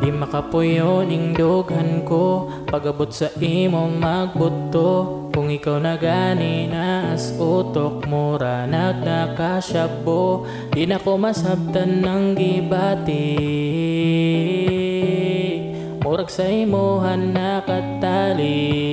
Di makapuyo ning dughan ko, pagabot sa imo magbuto. Kung ikaw na gani na as utok, mura nagnakasyabo. Di na ko masabtan ng gibati, murag sa imuhan nakatali.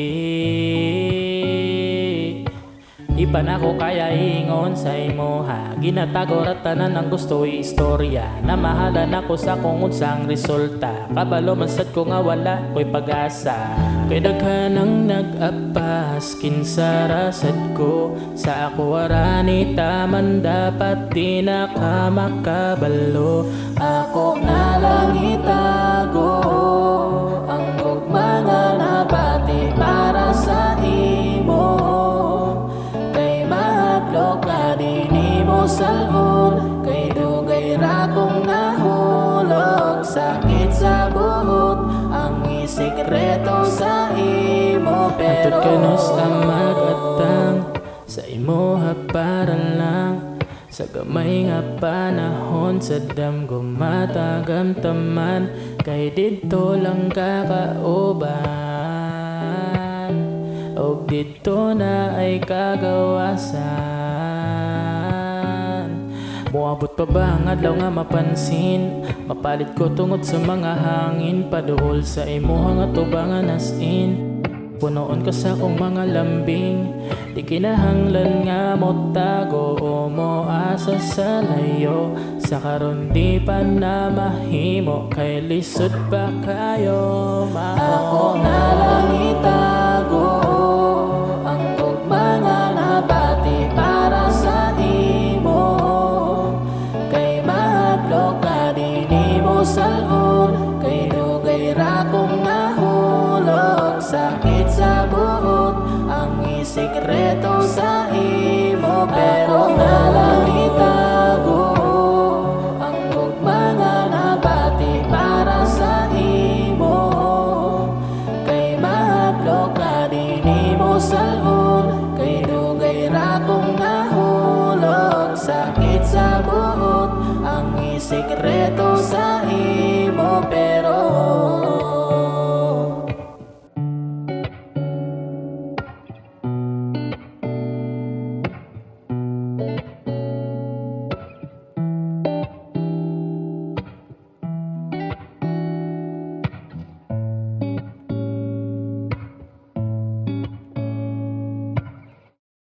Di pa na ko kaya ingon sa imo ha, ginatago ratanan ang gusto istorya. Na mahalan ako sa kung unsang resulta, kabalo man sad ko nga wala ko'y pag-asa. Kay daghan ang nag-apas, kinsarasad ko. Sa ako arani taman dapat di na ka makabalo. Ako na lang itago ang gugma nga nabati para sa imo. Salhon, kay dugay ra kong nahulog. Sakit sa buhot, ang isikreto sa imo. Pero atod ka no sa magatang, sa imo para lang. Sa gamay nga panahon, sa damgo matagamtaman. Kay dito lang kakauban, og dito na ay kagawasan. Muabot pa ba ang adlaw nga mapansin, mapalit ko tungod sa mga hangin. Paduol sa imo nga tubangan as in, punoon ka sa akong mga lambing. Di kinahanglan nga mo tago o mo asa sa layo. Sa karon di pa na mahimo, kay lisod pa kayo mao. Ako na lang itago ang gugma nga nabati para sa imo. Salhon, kay dugay ra kong nahulog. Sakit sa buhot, ang isikreto sa imo. Pero nalang itago ang gugma nga nabati para sa imo. Kay mahadlok na din mo salhon, kay dugay ra kong nahulog. Sakit sa buhot, ang isikreto sa imo. Pero